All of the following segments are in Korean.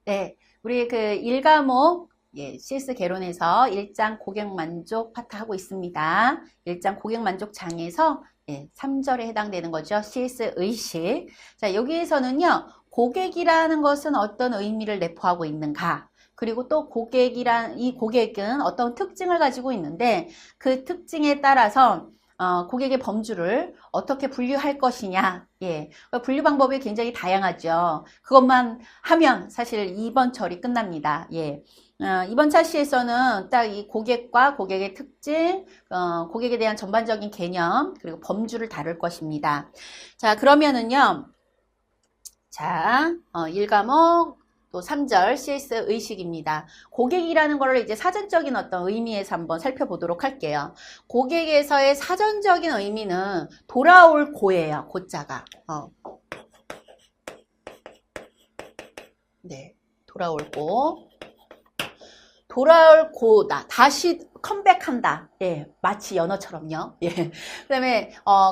네, 우리 그 1과목 CS 개론에서 1장 고객 만족 파트 하고 있습니다. 1장 고객 만족 장에서 3절에 해당되는 거죠. CS 의식. 자, 여기에서는요, 고객이라는 것은 어떤 의미를 내포하고 있는가? 그리고 또 이 고객은 어떤 특징을 가지고 있는데 그 특징에 따라서 고객의 범주를 어떻게 분류할 것이냐. 예. 분류 방법이 굉장히 다양하죠. 그것만 하면 사실 2번 처리 끝납니다. 예. 이번 차시에서는 딱 이 고객과 고객의 특징, 고객에 대한 전반적인 개념, 그리고 범주를 다룰 것입니다. 자, 그러면은요. 자, 1과목 또 3절 CS 의식입니다. 고객이라는 거를 이제 사전적인 어떤 의미에서 한번 살펴보도록 할게요. 고객에서의 사전적인 의미는 돌아올 고예요. 고자가. 네, 돌아올 고. 돌아올 고다. 다시 컴백한다. 예, 마치 연어처럼요. 예.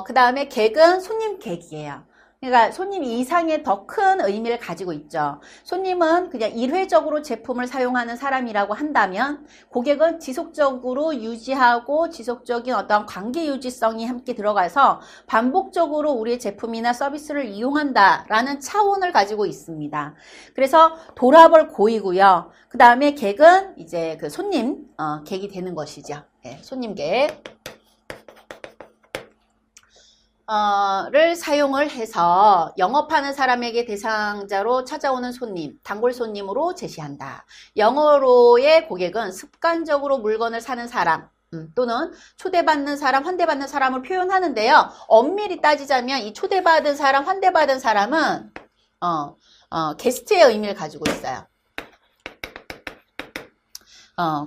그 다음에 객은 손님 객이에요. 그러니까 손님 이상의 더 큰 의미를 가지고 있죠. 손님은 그냥 일회적으로 제품을 사용하는 사람이라고 한다면 고객은 지속적으로 유지하고 지속적인 어떤 관계 유지성이 함께 들어가서 반복적으로 우리의 제품이나 서비스를 이용한다라는 차원을 가지고 있습니다. 그래서 돌아볼 고이고요. 그 다음에 객은 이제 그 손님, 객이 되는 것이죠. 네, 손님 객. 를 사용을 해서 영업하는 사람에게 대상자로 찾아오는 손님, 단골 손님으로 제시한다. 영어로의 고객은 습관적으로 물건을 사는 사람, 또는 초대받는 사람, 환대받는 사람을 표현하는데요. 엄밀히 따지자면 이 초대받은 사람, 환대받은 사람은 게스트의 의미를 가지고 있어요.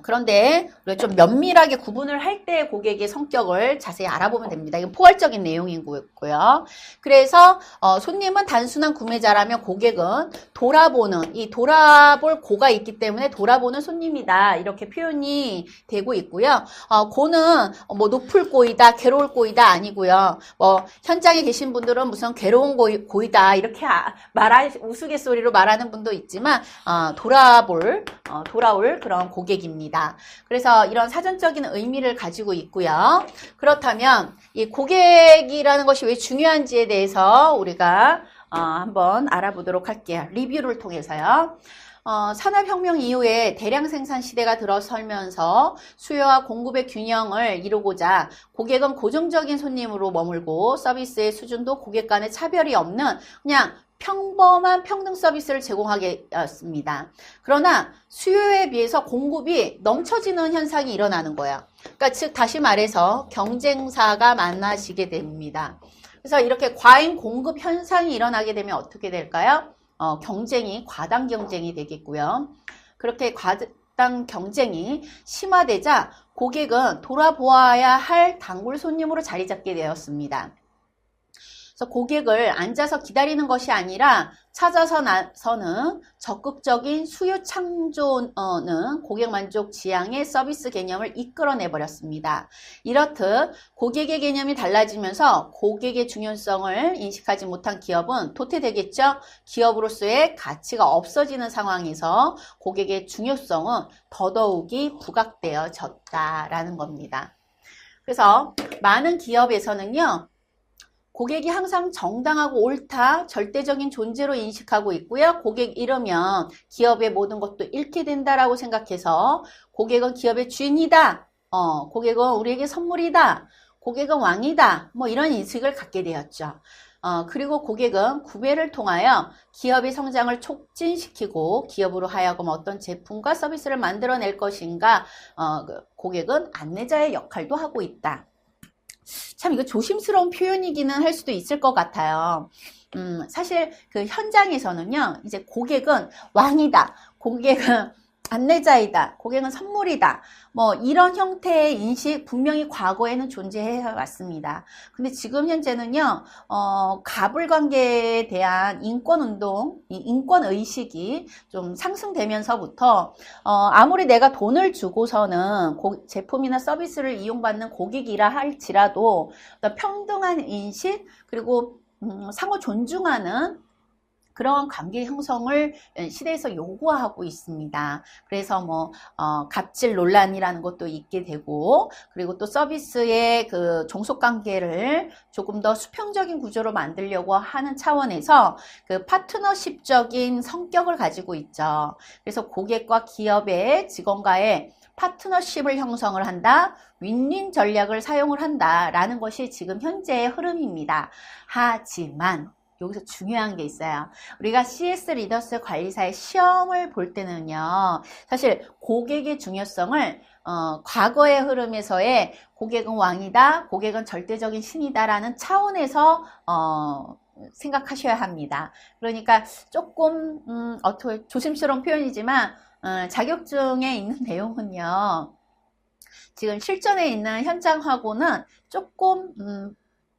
그런데 우리가 좀 면밀하게 구분을 할 때 고객의 성격을 자세히 알아보면 됩니다. 이건 포괄적인 내용이고요. 그래서 손님은 단순한 구매자라면 고객은 돌아볼 고가 있기 때문에 돌아보는 손님이다. 이렇게 표현이 되고 있고요. 고는 뭐 높을 고이다, 괴로울 고이다 아니고요. 뭐 현장에 계신 분들은 무슨 괴로운 고이다 이렇게 우스갯소리로 말하는 분도 있지만 돌아올 그런 고객입니다. 그래서 이런 사전적인 의미를 가지고 있고요. 그렇다면 이 고객이라는 것이 왜 중요한지에 대해서 우리가 한번 알아보도록 할게요. 리뷰를 통해서요. 산업혁명 이후에 대량 생산 시대가 들어서면서 수요와 공급의 균형을 이루고자 고객은 고정적인 손님으로 머물고 서비스의 수준도 고객 간의 차별이 없는 그냥 평범한 평등 서비스를 제공하겠습니다. 그러나 수요에 비해서 공급이 넘쳐지는 현상이 일어나는 거예요. 그러니까 즉 다시 말해서 경쟁사가 많아지게 됩니다. 그래서 이렇게 과잉 공급 현상이 일어나게 되면 어떻게 될까요? 과당 경쟁이 되겠고요. 그렇게 과당 경쟁이 심화되자 고객은 돌아보아야 할 단골 손님으로 자리 잡게 되었습니다. 그래서 고객을 앉아서 기다리는 것이 아니라 찾아서 나서는 적극적인 수요 창조는 고객 만족 지향의 서비스 개념을 이끌어내 버렸습니다. 이렇듯 고객의 개념이 달라지면서 고객의 중요성을 인식하지 못한 기업은 도태되겠죠. 기업으로서의 가치가 없어지는 상황에서 고객의 중요성은 더더욱이 부각되어졌다라는 겁니다. 그래서 많은 기업에서는요. 고객이 항상 정당하고 옳다, 절대적인 존재로 인식하고 있고요. 고객 잃으면 기업의 모든 것도 잃게 된다라고 생각해서 고객은 기업의 주인이다. 고객은 우리에게 선물이다. 고객은 왕이다. 뭐 이런 인식을 갖게 되었죠. 그리고 고객은 구매를 통하여 기업의 성장을 촉진시키고 기업으로 하여금 어떤 제품과 서비스를 만들어낼 것인가 고객은 안내자의 역할도 하고 있다. 참 이거 조심스러운 표현이기는 할 수도 있을 것 같아요. 사실 그 현장에서는요, 이제 고객은 왕이다. 고객은 안내자이다. 고객은 선물이다. 뭐 이런 형태의 인식 분명히 과거에는 존재해 왔습니다. 근데 지금 현재는요, 갑을 관계에 대한 인권운동, 인권의식이 좀 상승되면서부터, 아무리 내가 돈을 주고서는 제품이나 서비스를 이용받는 고객이라 할지라도 평등한 인식, 그리고 상호 존중하는 그런 관계 형성을 시대에서 요구하고 있습니다. 그래서 갑질 논란이라는 것도 있게 되고, 그리고 또 서비스의 그 종속 관계를 조금 더 수평적인 구조로 만들려고 하는 차원에서 그 파트너십적인 성격을 가지고 있죠. 그래서 고객과 기업의 직원과의 파트너십을 형성을 한다, 윈윈 전략을 사용을 한다라는 것이 지금 현재의 흐름입니다. 하지만 여기서 중요한 게 있어요. 우리가 CS 리더스 관리사의 시험을 볼 때는요, 사실 고객의 중요성을 과거의 흐름에서의 고객은 왕이다, 고객은 절대적인 신이다라는 차원에서 생각하셔야 합니다. 그러니까 조금 어떻게 조심스러운 표현이지만 자격증에 있는 내용은요, 지금 실전에 있는 현장하고는 조금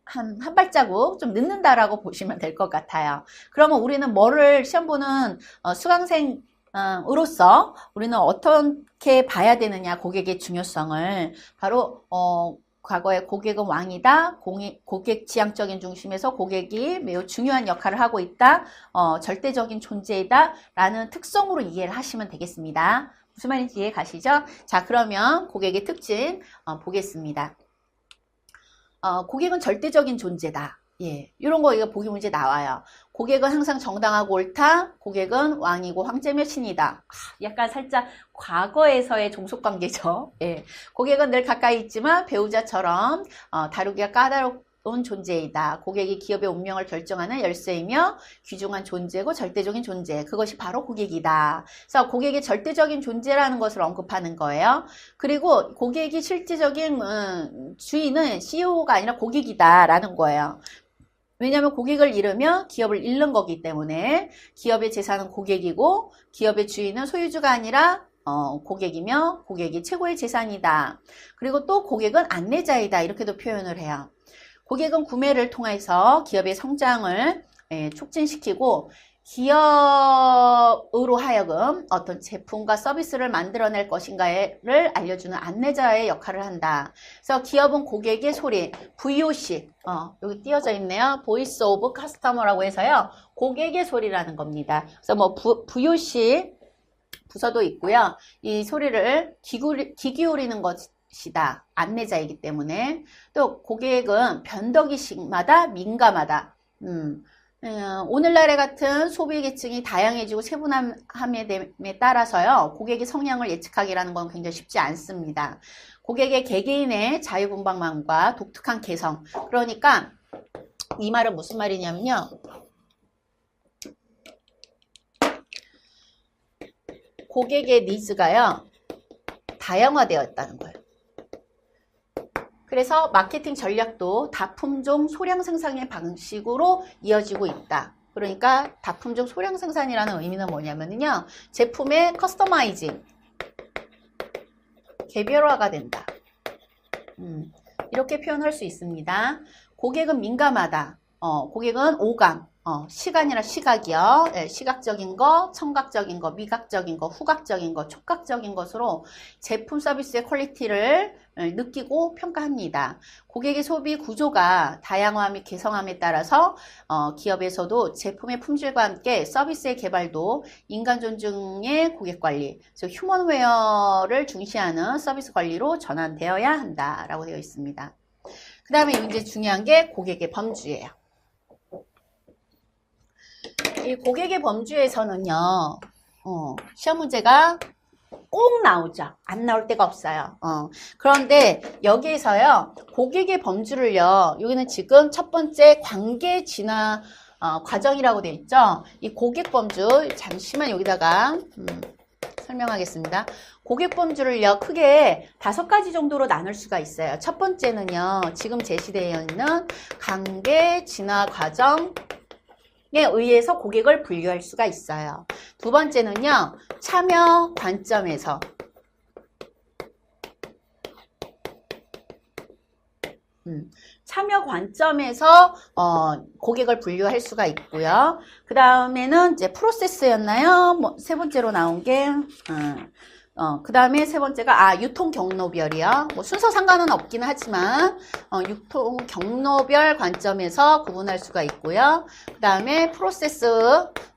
한 발자국 좀 늦는다라고 보시면 될 것 같아요. 그러면 우리는 뭐를 시험 보는 수강생으로서 우리는 어떻게 봐야 되느냐, 고객의 중요성을. 바로 과거에 고객은 왕이다, 고객 지향적인 중심에서 고객이 매우 중요한 역할을 하고 있다, 절대적인 존재이다 라는 특성으로 이해를 하시면 되겠습니다. 무슨 말인지 이해 가시죠? 자, 그러면 고객의 특징 보겠습니다. 고객은 절대적인 존재다. 예, 이런 거 이거 보기 문제 나와요. 고객은 항상 정당하고 옳다. 고객은 왕이고 황제며 신이다. 약간 살짝 과거에서의 종속관계죠. 예, 고객은 늘 가까이 있지만 배우자처럼 다루기가 까다롭고 존재이다. 고객이 기업의 운명을 결정하는 열쇠이며 귀중한 존재고 절대적인 존재. 그것이 바로 고객이다. 그래서 고객의 절대적인 존재라는 것을 언급하는 거예요. 그리고 고객이 실질적인 주인은 CEO가 아니라 고객이다라는 거예요. 왜냐하면 고객을 잃으면 기업을 잃는 거기 때문에 기업의 재산은 고객이고 기업의 주인은 소유주가 아니라 고객이며 고객이 최고의 재산이다. 그리고 또 고객은 안내자이다. 이렇게도 표현을 해요. 고객은 구매를 통해서 기업의 성장을 촉진시키고 기업으로 하여금 어떤 제품과 서비스를 만들어낼 것인가를 알려주는 안내자의 역할을 한다. 그래서 기업은 고객의 소리, VOC, 여기 띄어져 있네요. Voice of Customer라고 해서요. 고객의 소리라는 겁니다. 그래서 VOC 부서도 있고요. 이 소리를 귀 기울이는 것이다. 안내자이기 때문에. 또 고객은 변덕의식마다 민감하다. 오늘날의 같은 소비 계층이 다양해지고 세분화함에 따라서요, 고객의 성향을 예측하기라는 건 굉장히 쉽지 않습니다. 고객의 개개인의 자유분방함과 독특한 개성. 그러니까 이 말은 무슨 말이냐면요, 고객의 니즈가요, 다양화되어 있다는 거예요. 그래서 마케팅 전략도 다품종 소량 생산의 방식으로 이어지고 있다. 그러니까 다품종 소량 생산이라는 의미는 뭐냐면요, 제품의 커스터마이징, 개별화가 된다. 이렇게 표현할 수 있습니다. 고객은 민감하다. 고객은 오감, 시간이라 시각이요. 예, 시각적인 거, 청각적인 거, 미각적인 거, 후각적인 거, 촉각적인 것으로 제품 서비스의 퀄리티를 느끼고 평가합니다. 고객의 소비 구조가 다양화 및 개성함에 따라서 기업에서도 제품의 품질과 함께 서비스의 개발도 인간 존중의 고객 관리, 즉 휴먼웨어를 중시하는 서비스 관리로 전환되어야 한다라고 되어 있습니다. 그 다음에 이제 중요한 게 고객의 범주예요. 이 고객의 범주에서는요, 시험 문제가 꼭 나오죠. 안 나올 때가 없어요. 그런데 여기에서요, 고객의 범주를요, 여기는 지금 첫 번째 관계 진화 과정이라고 되어 있죠. 이 고객 범주, 잠시만 여기다가 설명하겠습니다. 고객 범주를요, 크게 5가지 정도로 나눌 수가 있어요. 첫 번째는요, 지금 제시되어 있는 관계 진화 과정 에 의해서 고객을 분류할 수가 있어요. 두 번째는요, 참여 관점에서 참여 관점에서 고객을 분류할 수가 있고요. 그 다음에는 이제 프로세스였나요? 세 번째로 나온 게 그 다음에 세 번째가, 유통 경로별이요. 뭐 순서 상관은 없기는 하지만, 유통 경로별 관점에서 구분할 수가 있고요. 그 다음에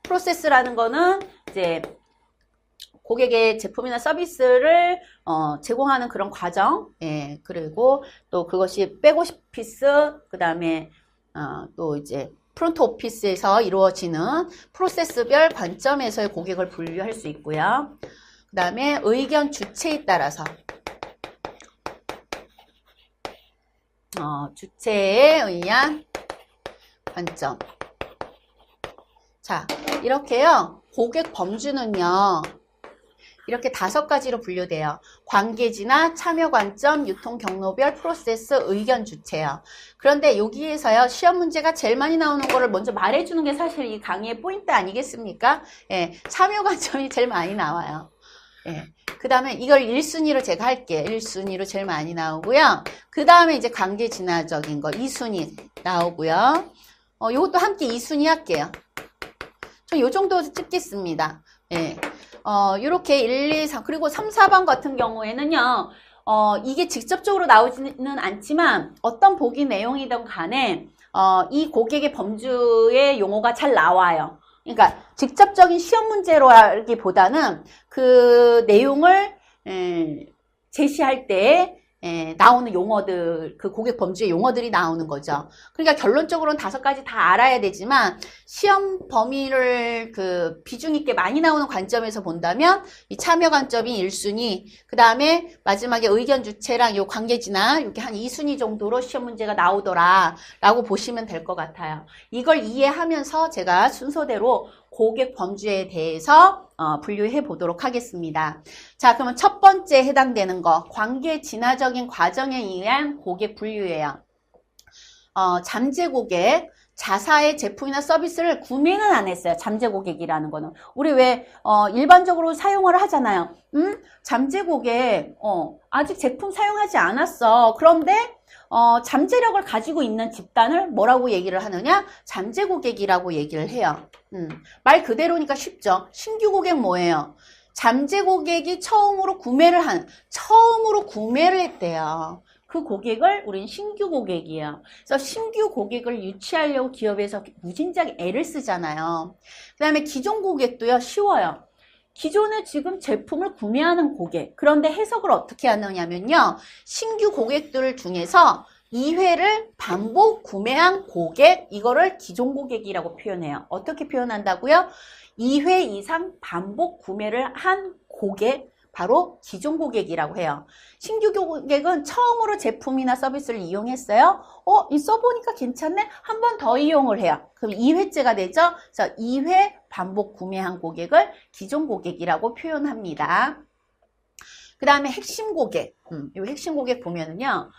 프로세스라는 거는 이제 고객의 제품이나 서비스를 제공하는 그런 과정, 예, 그리고 또 그것이 백오피스, 그 다음에 또 이제 프론트 오피스에서 이루어지는 프로세스별 관점에서의 고객을 분류할 수 있고요. 그 다음에 의견 주체에 따라서 주체에 의한 관점. 자, 이렇게요. 고객 범주는요. 이렇게 5가지로 분류돼요. 관계지나 참여 관점, 유통 경로별, 프로세스, 의견 주체요. 그런데 여기에서요. 시험 문제가 제일 많이 나오는 거를 먼저 말해주는 게 사실 이 강의의 포인트 아니겠습니까? 예, 참여 관점이 제일 많이 나와요. 예. 그 다음에 이걸 1순위로 제가 할게요. 1순위로 제일 많이 나오고요. 그 다음에 이제 관계 진화적인 거 2순위 나오고요. 요것도 함께 2순위 할게요. 저 요 정도 찍겠습니다. 예. 요렇게 1, 2, 3, 그리고 3, 4번 같은 경우에는요, 이게 직접적으로 나오지는 않지만 어떤 보기 내용이든 간에, 이 고객의 범주의 용어가 잘 나와요. 그러니까 직접적인 시험 문제로 하기보다는 그 내용을 제시할 때 나오는 용어들, 그 고객 범주의 용어들이 나오는 거죠. 그러니까 결론적으로는 5가지 다 알아야 되지만 시험 범위를 그 비중 있게 많이 나오는 관점에서 본다면 이 참여 관점이 1순위, 그 다음에 마지막에 의견 주체랑 요 관계지나 이렇게 한 2순위 정도로 시험 문제가 나오더라 라고 보시면 될 것 같아요. 이걸 이해하면서 제가 순서대로 고객 범주에 대해서 분류해 보도록 하겠습니다. 자, 그러면 첫 번째 해당되는 거, 관계 진화적인 과정에 의한 고객 분류예요. 잠재 고객, 자사의 제품이나 서비스를 구매는 안 했어요. 잠재 고객이라는 거는. 우리 왜 일반적으로 사용을 하잖아요. 잠재 고객, 아직 제품 사용하지 않았어. 그런데 잠재력을 가지고 있는 집단을 뭐라고 얘기를 하느냐? 잠재 고객이라고 얘기를 해요. 말 그대로니까 쉽죠. 신규 고객 뭐예요? 잠재 고객이 처음으로 구매를 했대요. 그 고객을 우리는 신규 고객이에요. 그래서 신규 고객을 유치하려고 기업에서 무진장 애를 쓰잖아요. 그 다음에 기존 고객도요, 쉬워요. 기존에 지금 제품을 구매하는 고객. 그런데 해석을 어떻게 하느냐면요. 신규 고객들 중에서 2회를 반복 구매한 고객, 이거를 기존 고객이라고 표현해요. 어떻게 표현한다고요? 2회 이상 반복 구매를 한 고객, 바로 기존 고객이라고 해요. 신규 고객은 처음으로 제품이나 서비스를 이용했어요. 써보니까 괜찮네? 한 번 더 이용을 해요. 그럼 2회째가 되죠? 그래서 2회 반복 구매한 고객을 기존 고객이라고 표현합니다. 그 다음에 핵심 고객. 이 핵심 고객 보면은요,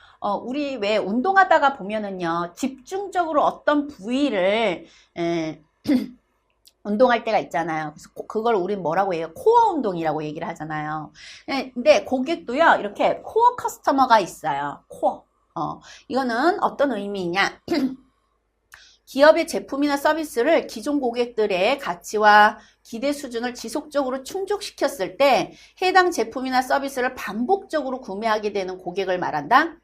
우리 왜 운동하다가 보면은요, 집중적으로 어떤 부위를, 운동할 때가 있잖아요. 그래서 그걸 우린 뭐라고 해요? 코어 운동이라고 얘기를 하잖아요. 근데 고객도요, 이렇게 코어 커스터머가 있어요. 코어. 이거는 어떤 의미냐? 기업의 제품이나 서비스를 기존 고객들의 가치와 기대 수준을 지속적으로 충족시켰을 때 해당 제품이나 서비스를 반복적으로 구매하게 되는 고객을 말한다.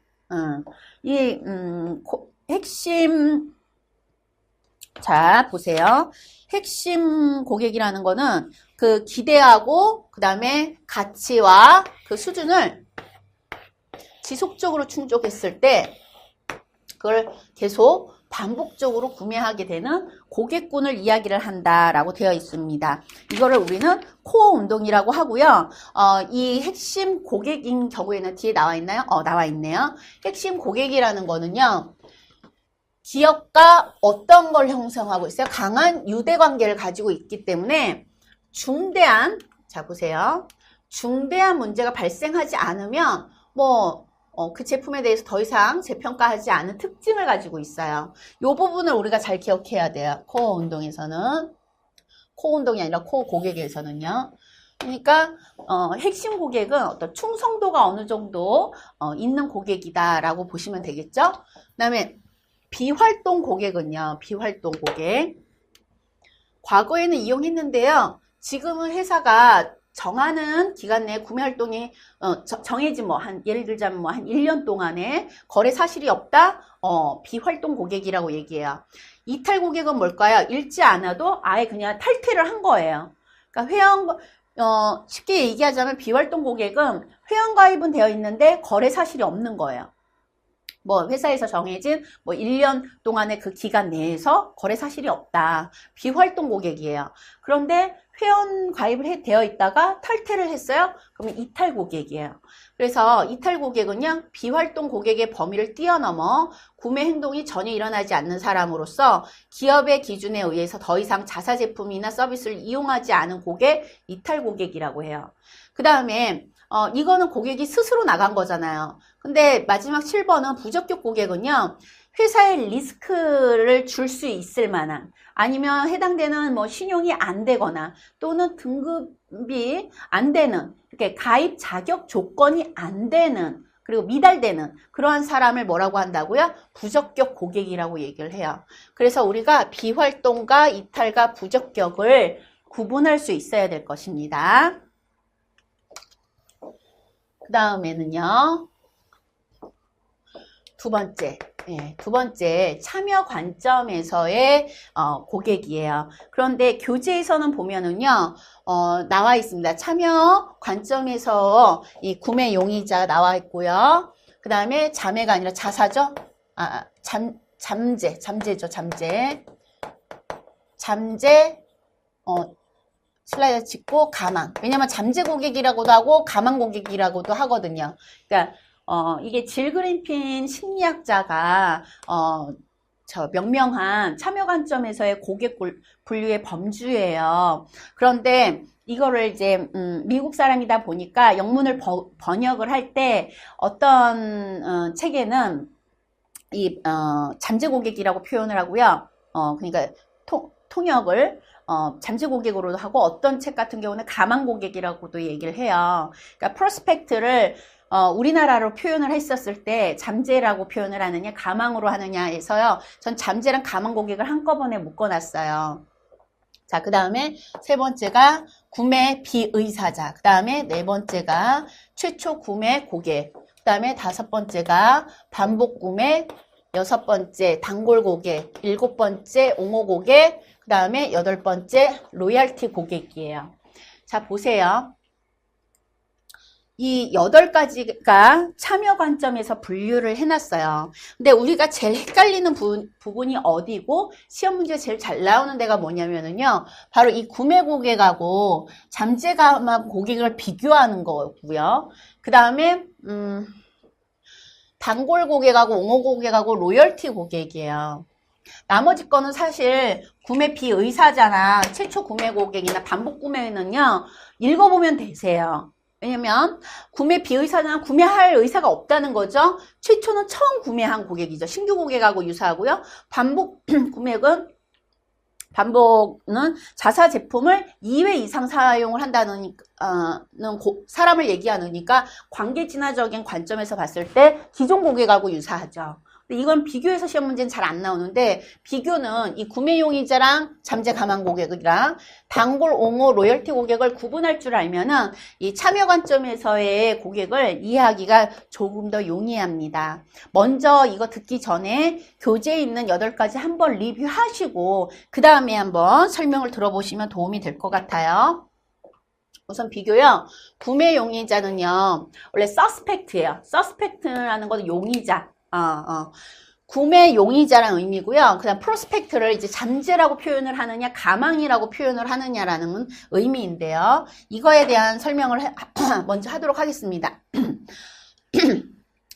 핵심, 자, 보세요. 핵심 고객이라는 거는 그 기대하고 그 다음에 가치와 그 수준을 지속적으로 충족했을 때 그걸 계속 반복적으로 구매하게 되는 고객군을 이야기를 한다라고 되어 있습니다. 이거를 우리는 코어 운동이라고 하고요. 이 핵심 고객인 경우에는 뒤에 나와 있나요? 나와 있네요. 핵심 고객이라는 거는요. 기업과 어떤 걸 형성하고 있어요? 강한 유대관계를 가지고 있기 때문에 중대한, 자 보세요. 중대한 문제가 발생하지 않으면 그 제품에 대해서 더 이상 재평가하지 않은 특징을 가지고 있어요. 이 부분을 우리가 잘 기억해야 돼요. 코어 운동에서는. 코어 운동이 아니라 코어 고객에서는요. 그러니까 핵심 고객은 어떤 충성도가 어느 정도 있는 고객이다라고 보시면 되겠죠. 그 다음에 비활동 고객은요. 비활동 고객. 과거에는 이용했는데요. 지금은 회사가 정하는 기간 내에 구매 활동이 정해진 예를 들자면 한 1년 동안에 거래 사실이 없다? 비활동 고객이라고 얘기해요. 이탈 고객은 뭘까요? 읽지 않아도 아예 그냥 탈퇴를 한 거예요. 그러니까 쉽게 얘기하자면 비활동 고객은 회원 가입은 되어 있는데 거래 사실이 없는 거예요. 회사에서 정해진 1년 동안의 그 기간 내에서 거래 사실이 없다. 비활동 고객이에요. 그런데 회원 가입을 되어 있다가 탈퇴를 했어요? 그러면 이탈 고객이에요. 그래서 이탈 고객은요, 비활동 고객의 범위를 뛰어넘어 구매 행동이 전혀 일어나지 않는 사람으로서 기업의 기준에 의해서 더 이상 자사 제품이나 서비스를 이용하지 않은 고객, 이탈 고객이라고 해요. 그 다음에 이거는 고객이 스스로 나간 거잖아요. 근데 마지막 7번은 부적격 고객은요, 회사에 리스크를 줄 수 있을 만한, 아니면 해당되는 신용이 안 되거나 또는 등급이 안 되는, 이렇게 가입 자격 조건이 안 되는, 그리고 미달되는 그러한 사람을 뭐라고 한다고요? 부적격 고객이라고 얘기를 해요. 그래서 우리가 비활동과 이탈과 부적격을 구분할 수 있어야 될 것입니다. 그 다음에는요, 두 번째 참여 관점에서의 고객이에요. 그런데 교재에서는 보면은요, 나와 있습니다. 참여 관점에서 이 구매 용의자 나와 있고요. 그 다음에 자매가 아니라 자사죠? 잠재죠, 잠재, 슬라이드 찍고 가망. 왜냐면 잠재 고객이라고도 하고 가망 고객이라고도 하거든요. 그러니까 이게 질 그린핀 심리학자가 명명한 참여 관점에서의 고객 분류의 범주예요. 그런데 이거를 이제 미국 사람이다 보니까 영문을 번역을 할 때 어떤 책에는 이 잠재 고객이라고 표현을 하고요. 그러니까 통역을 잠재 고객으로도 하고, 어떤 책 같은 경우는 가망 고객이라고도 얘기를 해요. 그러니까 프로스펙트를 우리나라로 표현을 했었을 때 잠재라고 표현을 하느냐 가망으로 하느냐 해서요, 전 잠재랑 가망 고객을 한꺼번에 묶어놨어요. 자, 그 다음에 세 번째가 구매 비의사자, 그 다음에 네 번째가 최초 구매 고객, 그 다음에 다섯 번째가 반복 구매, 여섯 번째 단골 고객, 일곱 번째 옹호 고객, 그 다음에 여덟 번째 로얄티 고객이에요. 자, 보세요. 이 8가지가 참여 관점에서 분류를 해놨어요. 근데 우리가 제일 헷갈리는 부분이 어디고 시험 문제가 제일 잘 나오는 데가 뭐냐면은요, 바로 이 구매 고객하고 잠재가망 고객을 비교하는 거고요. 그 다음에 단골 고객하고 옹호 고객하고 로열티 고객이에요. 나머지 거는 사실 구매 비의사자나 최초 구매 고객이나 반복 구매는요, 읽어보면 되세요. 왜냐면 구매 비의사자는 구매할 의사가 없다는 거죠. 최초는 처음 구매한 고객이죠. 신규 고객하고 유사하고요. 반복은 자사 제품을 2회 이상 사용을 한다는 사람을 얘기하니까 관계 진화적인 관점에서 봤을 때 기존 고객하고 유사하죠. 근데 이건 비교해서 시험 문제는 잘 안 나오는데, 비교는 이 구매 용의자랑 잠재 가망 고객이랑 단골, 옹호, 로열티 고객을 구분할 줄 알면은 이 참여 관점에서의 고객을 이해하기가 조금 더 용이합니다. 먼저 이거 듣기 전에 교재에 있는 8가지 한번 리뷰하시고 그 다음에 한번 설명을 들어보시면 도움이 될 것 같아요. 우선 비교요. 구매 용의자는요, 원래 suspect예요. suspect라는 것은 용의자. 구매 용의자라는 의미고요. 그다음 프로스펙트를 이제 잠재라고 표현을 하느냐, 가망이라고 표현을 하느냐라는 의미인데요. 이거에 대한 설명을 먼저 하도록 하겠습니다.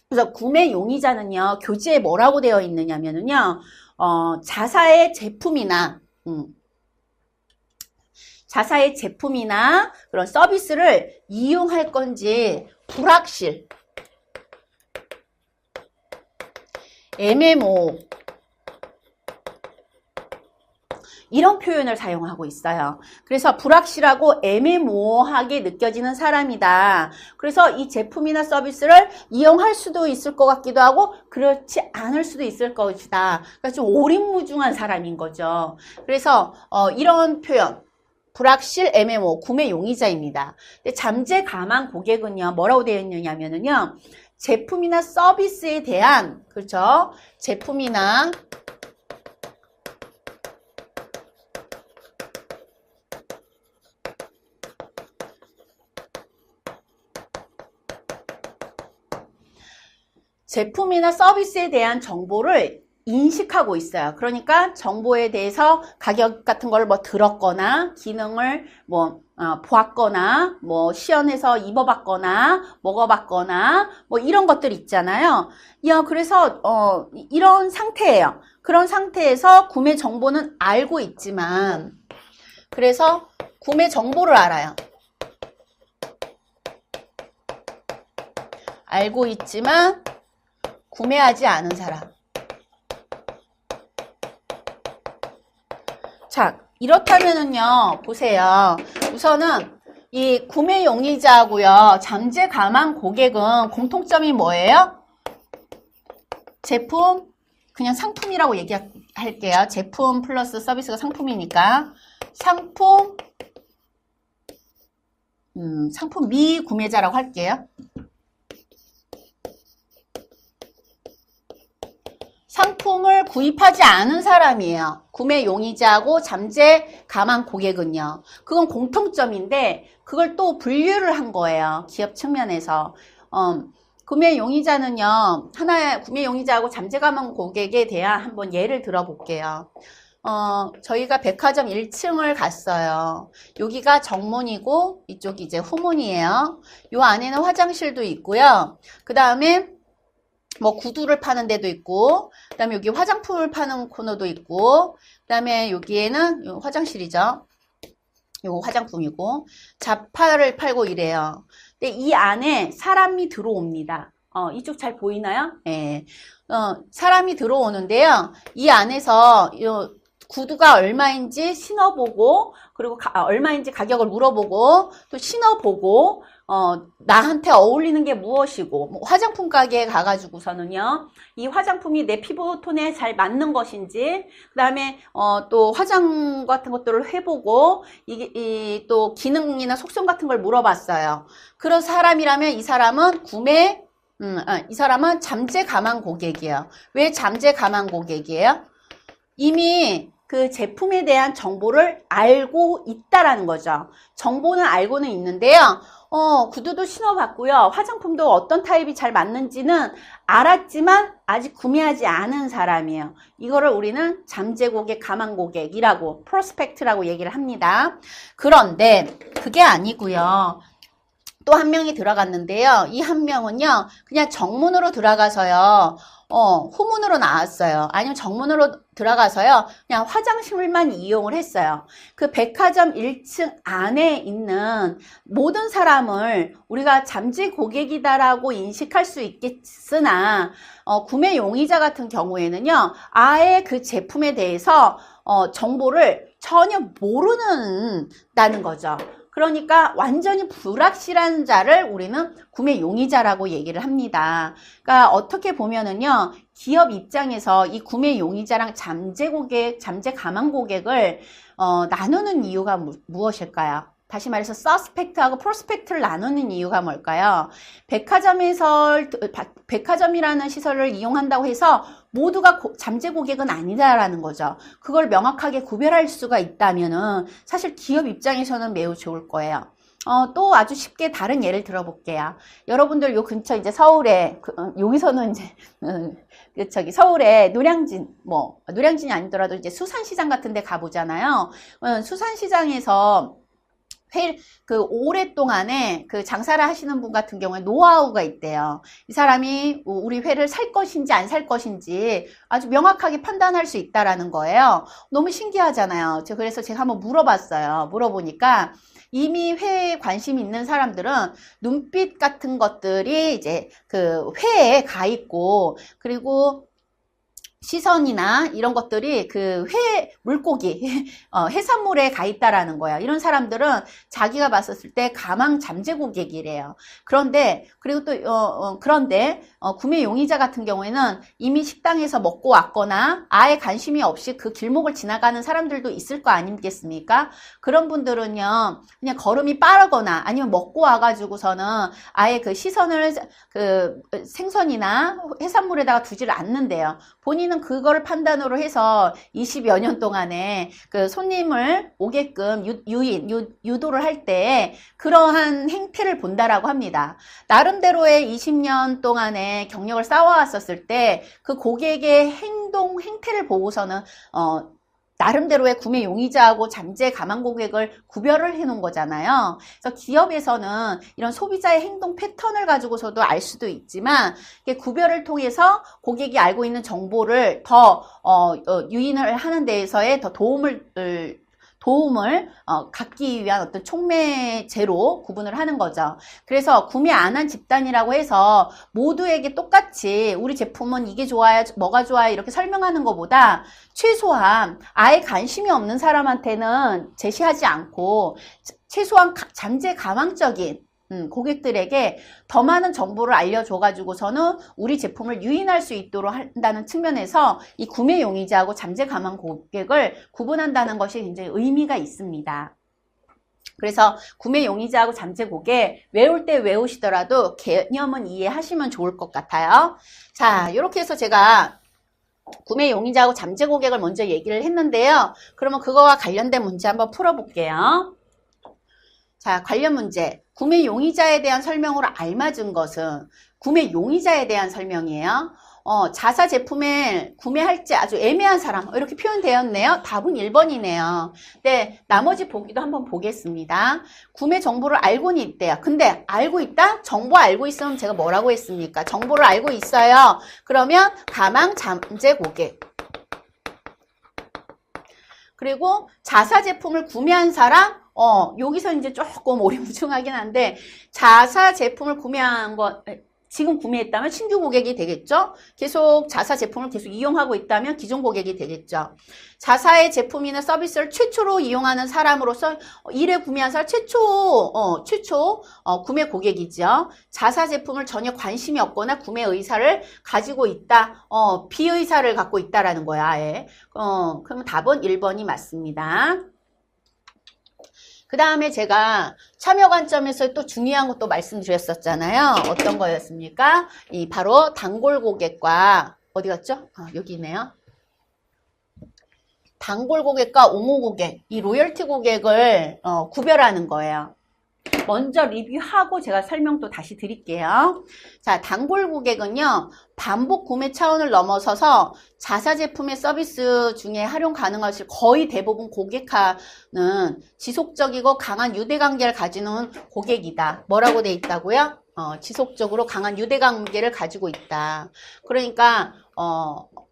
그래서 구매 용의자는요, 교재에 뭐라고 되어 있느냐면요, 자사의 제품이나 그런 서비스를 이용할 건지 불확실, 애매모, 이런 표현을 사용하고 있어요. 그래서 불확실하고 애매모호하게 느껴지는 사람이다. 그래서 이 제품이나 서비스를 이용할 수도 있을 것 같기도 하고 그렇지 않을 수도 있을 것이다. 그러니까 좀 오리무중한 사람인 거죠. 그래서 이런 표현, 불확실, 애매모, 구매 용의자입니다. 근데 잠재 가망 고객은요, 뭐라고 되어 있느냐면요, 제품이나 서비스에 대한, 그렇죠? 제품이나 서비스에 대한 정보를 인식하고 있어요. 그러니까 정보에 대해서 가격 같은 걸 뭐 들었거나 기능을 뭐 보았거나 뭐 시연해서 입어봤거나 먹어봤거나 뭐 이런 것들 있잖아요. 그래서 이런 상태예요. 그런 상태에서 구매 정보는 알고 있지만, 그래서 구매 정보를 알아요. 알고 있지만 구매하지 않은 사람. 자, 이렇다면은요, 보세요. 우선은 이 구매 용의자하고요, 잠재 가망 고객은 공통점이 뭐예요? 제품, 그냥 상품이라고 얘기할게요. 제품 플러스 서비스가 상품이니까. 상품 미구매자라고 할게요. 상품을 구입하지 않은 사람이에요. 구매 용의자하고 잠재 가망 고객은요. 그건 공통점인데 그걸 또 분류를 한 거예요. 기업 측면에서. 구매 용의자는요. 하나의 구매 용의자하고 잠재 가망 고객에 대한 한번 예를 들어볼게요. 저희가 백화점 1층을 갔어요. 여기가 정문이고 이쪽이 이제 후문이에요. 요 안에는 화장실도 있고요. 그 다음에 뭐 구두를 파는 데도 있고, 그 다음에 여기 화장품을 파는 코너도 있고, 그 다음에 여기에는 요 화장실이죠. 요거 화장품이고, 잡화를 팔고 이래요. 근데 이 안에 사람이 들어옵니다. 이쪽 잘 보이나요? 예. 사람이 들어오는데요. 이 안에서 요 구두가 얼마인지 신어보고, 그리고 얼마인지 가격을 물어보고, 또 신어보고, 나한테 어울리는 게 무엇이고, 뭐 화장품 가게에 가가지고서는요, 이 화장품이 내 피부톤에 잘 맞는 것인지, 그 다음에, 또 화장 같은 것들을 해보고, 또 기능이나 속성 같은 걸 물어봤어요. 그런 사람이라면 이 사람은 이 사람은 잠재 가망 고객이에요. 왜 잠재 가망 고객이에요? 이미 그 제품에 대한 정보를 알고 있다라는 거죠. 정보는 알고는 있는데요. 구두도 신어봤고요. 화장품도 어떤 타입이 잘 맞는지는 알았지만 아직 구매하지 않은 사람이에요. 이거를 우리는 잠재 고객, 가망 고객이라고, 프로스펙트라고 얘기를 합니다. 그런데 그게 아니고요. 또 한 명이 들어갔는데요. 이 한 명은요, 그냥 정문으로 들어가서요, 후문으로 나왔어요. 아니면 정문으로 들어가서요, 그냥 화장실만 이용을 했어요. 그 백화점 1층 안에 있는 모든 사람을 우리가 잠재 고객이다라고 인식할 수 있겠으나, 구매 용의자 같은 경우에는요, 아예 그 제품에 대해서, 정보를 전혀 모르는다는 거죠. 그러니까 완전히 불확실한 자를 우리는 구매 용의자라고 얘기를 합니다. 그러니까 어떻게 보면은요, 기업 입장에서 이 구매 용의자랑 잠재 고객, 잠재 가망 고객을 나누는 이유가 무엇일까요? 다시 말해서 서스펙트하고 프로스펙트를 나누는 이유가 뭘까요? 백화점이라는 시설을 이용한다고 해서 모두가 잠재 고객은 아니다라는 거죠. 그걸 명확하게 구별할 수가 있다면은 사실 기업 입장에서는 매우 좋을 거예요. 또 아주 쉽게 다른 예를 들어볼게요. 여러분들 요 근처 이제 서울에, 여기서는 이제, 서울에 노량진이 아니더라도 이제 수산시장 같은 데 가보잖아요. 수산시장에서 오랫동안에 그 장사를 하시는 분 같은 경우에 노하우가 있대요. 이 사람이 우리 회를 살 것인지 안 살 것인지 아주 명확하게 판단할 수 있다라는 거예요. 너무 신기하잖아요. 그래서 제가 한번 물어봤어요. 물어보니까 이미 회에 관심 있는 사람들은 눈빛 같은 것들이 이제 그 회에 가 있고, 그리고 시선이나 이런 것들이 그 물고기, 해산물에 가 있다라는 거야. 이런 사람들은 자기가 봤었을 때 가망 잠재 고객이래요. 그런데, 그리고 또, 구매 용의자 같은 경우에는 이미 식당에서 먹고 왔거나 아예 관심이 없이 그 길목을 지나가는 사람들도 있을 거 아니겠습니까? 그런 분들은요, 그냥 걸음이 빠르거나 아니면 먹고 와가지고서는 아예 그 시선을 그 생선이나 해산물에다가 두지를 않는데요. 본인은 그거를 판단으로 해서 20여 년 동안에 그 손님을 오게끔 유도를 할 때 그러한 행태를 본다라고 합니다. 나름대로의 20년 동안의 경력을 쌓아왔었을 때 그 고객의 행태를 보고서는 나름대로의 구매 용의자하고 잠재 가망 고객을 구별을 해 놓은 거잖아요. 그래서 기업에서는 이런 소비자의 행동 패턴을 가지고서도 알 수도 있지만 구별을 통해서 고객이 알고 있는 정보를 더 유인을 하는 데에서의 더 도움을 갖기 위한 어떤 촉매제로 구분을 하는 거죠. 그래서 구매 안 한 집단이라고 해서 모두에게 똑같이 우리 제품은 이게 좋아요, 뭐가 좋아요 이렇게 설명하는 것보다 최소한 아예 관심이 없는 사람한테는 제시하지 않고 최소한 잠재 가망적인 고객들에게 더 많은 정보를 알려줘가지고서는 우리 제품을 유인할 수 있도록 한다는 측면에서 이 구매 용의자하고 잠재 가망 고객을 구분한다는 것이 굉장히 의미가 있습니다. 그래서 구매 용의자하고 잠재 고객 외울 때 외우시더라도 개념은 이해하시면 좋을 것 같아요. 자, 이렇게 해서 제가 구매 용의자하고 잠재 고객을 먼저 얘기를 했는데요. 그러면 그거와 관련된 문제 한번 풀어볼게요. 자, 관련 문제. 구매 용의자에 대한 설명으로 알맞은 것은 구매 용의자에 대한 설명이에요. 자사 제품을 구매할지 아주 애매한 사람 이렇게 표현되었네요. 답은 1번이네요. 네, 나머지 보기도 한번 보겠습니다. 구매 정보를 알고는 있대요. 근데 알고 있다? 정보 알고 있으면 제가 뭐라고 했습니까? 정보를 알고 있어요. 그러면 가망 잠재 고객. 그리고 자사 제품을 구매한 사람 여기서 이제 조금 오리무중하긴 한데 자사 제품을 구매한 것 지금 구매했다면 신규 고객이 되겠죠. 계속 자사 제품을 계속 이용하고 있다면 기존 고객이 되겠죠. 자사의 제품이나 서비스를 최초로 이용하는 사람으로서 1회 구매한 사람 최초 구매 고객이죠. 자사 제품을 전혀 관심이 없거나 구매 의사를 가지고 있다. 비의사를 갖고 있다라는 거야. 아예. 그럼 답은 1번이 맞습니다. 그 다음에 제가 참여 관점에서 또 중요한 것도 말씀드렸었잖아요. 어떤 거였습니까? 바로 단골 고객과 어디 갔죠? 여기 있네요. 단골 고객과 옹호 고객, 이 로열티 고객을 구별하는 거예요. 먼저 리뷰하고 제가 설명 또 다시 드릴게요. 자, 단골 고객은요, 반복 구매 차원을 넘어서서 자사 제품의 서비스 중에 활용 가능한 것이 거의 대부분 고객하는 지속적이고 강한 유대관계를 가지는 고객이다. 뭐라고 돼 있다고요? 지속적으로 강한 유대관계를 가지고 있다. 그러니까,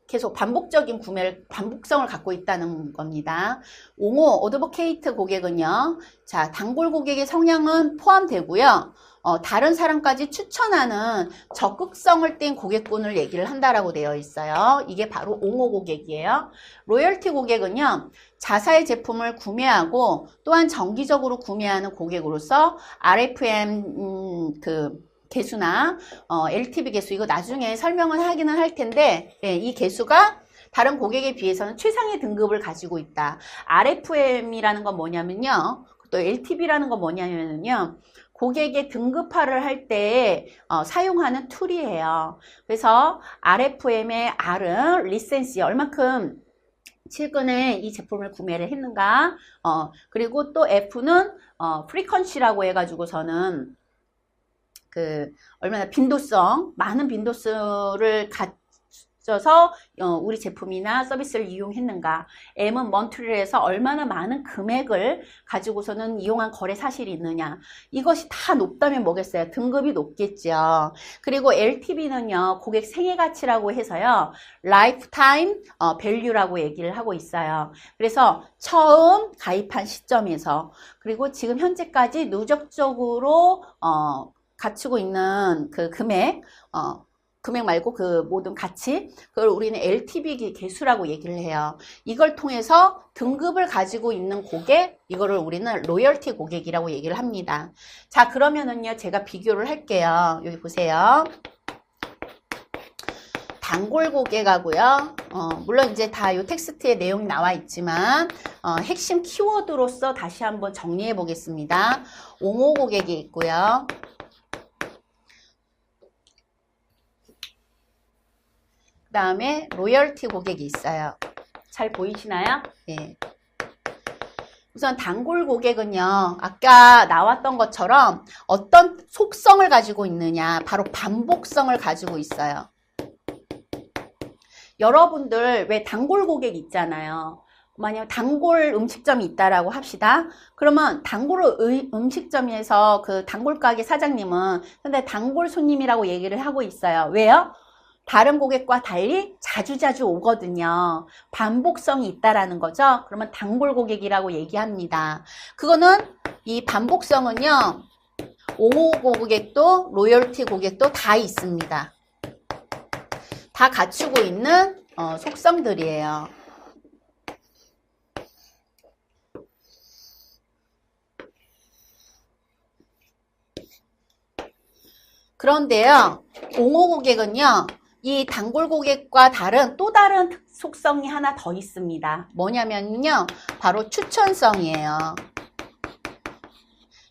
계속 반복적인 반복성을 갖고 있다는 겁니다. 옹호, 어드보케이트 고객은요, 자, 단골 고객의 성향은 포함되고요, 다른 사람까지 추천하는 적극성을 띈 고객군을 얘기를 한다라고 되어 있어요. 이게 바로 옹호 고객이에요. 로열티 고객은요, 자사의 제품을 구매하고 또한 정기적으로 구매하는 고객으로서 RFM 개수나 LTV 개수 이거 나중에 설명을 하기는 할 텐데 이 개수가 다른 고객에 비해서는 최상의 등급을 가지고 있다. RFM이라는 건 뭐냐면요. 또 LTV라는 건 뭐냐면요. 고객의 등급화를 할 때 사용하는 툴이에요. 그래서 RFM의 R은 리센시 얼마큼 최근에 이 제품을 구매를 했는가 그리고 또 F는 프리퀀시라고 해가지고서는 얼마나 빈도성, 많은 빈도수를 가져서 우리 제품이나 서비스를 이용했는가. M은 monthly를 해서 얼마나 많은 금액을 가지고서는 이용한 거래 사실이 있느냐. 이것이 다 높다면 뭐겠어요? 등급이 높겠죠. 그리고 LTV는요, 고객 생애 가치라고 해서요, lifetime value라고 얘기를 하고 있어요. 그래서 처음 가입한 시점에서, 그리고 지금 현재까지 누적적으로 갖추고 있는 그 금액, 금액 말고 그 모든 가치, 그걸 우리는 LTV 계수라고 얘기를 해요. 이걸 통해서 등급을 가지고 있는 고객, 이거를 우리는 로열티 고객이라고 얘기를 합니다. 자, 그러면은요, 제가 비교를 할게요. 여기 보세요. 단골 고객하고요. 물론 이제 다 이 텍스트에 내용이 나와 있지만 핵심 키워드로서 다시 한번 정리해 보겠습니다. 옹호 고객이 있고요. 그 다음에 로열티 고객이 있어요. 잘 보이시나요? 네. 우선 단골 고객은요, 아까 나왔던 것처럼 어떤 속성을 가지고 있느냐, 바로 반복성을 가지고 있어요. 여러분들 왜 단골 고객 있잖아요. 만약 단골 음식점이 있다라고 합시다. 그러면 단골 음식점에서 그 단골 가게 사장님은 근데 단골 손님이라고 얘기를 하고 있어요. 왜요? 다른 고객과 달리 자주자주 오거든요. 반복성이 있다라는 거죠. 그러면 단골 고객이라고 얘기합니다. 그거는 이 반복성은요, 옹호 고객도 로열티 고객도 다 있습니다. 다 갖추고 있는 속성들이에요. 그런데요, 옹호 고객은요, 이 단골 고객과 다른 또 다른 속성이 하나 더 있습니다. 뭐냐면요, 바로 추천성이에요.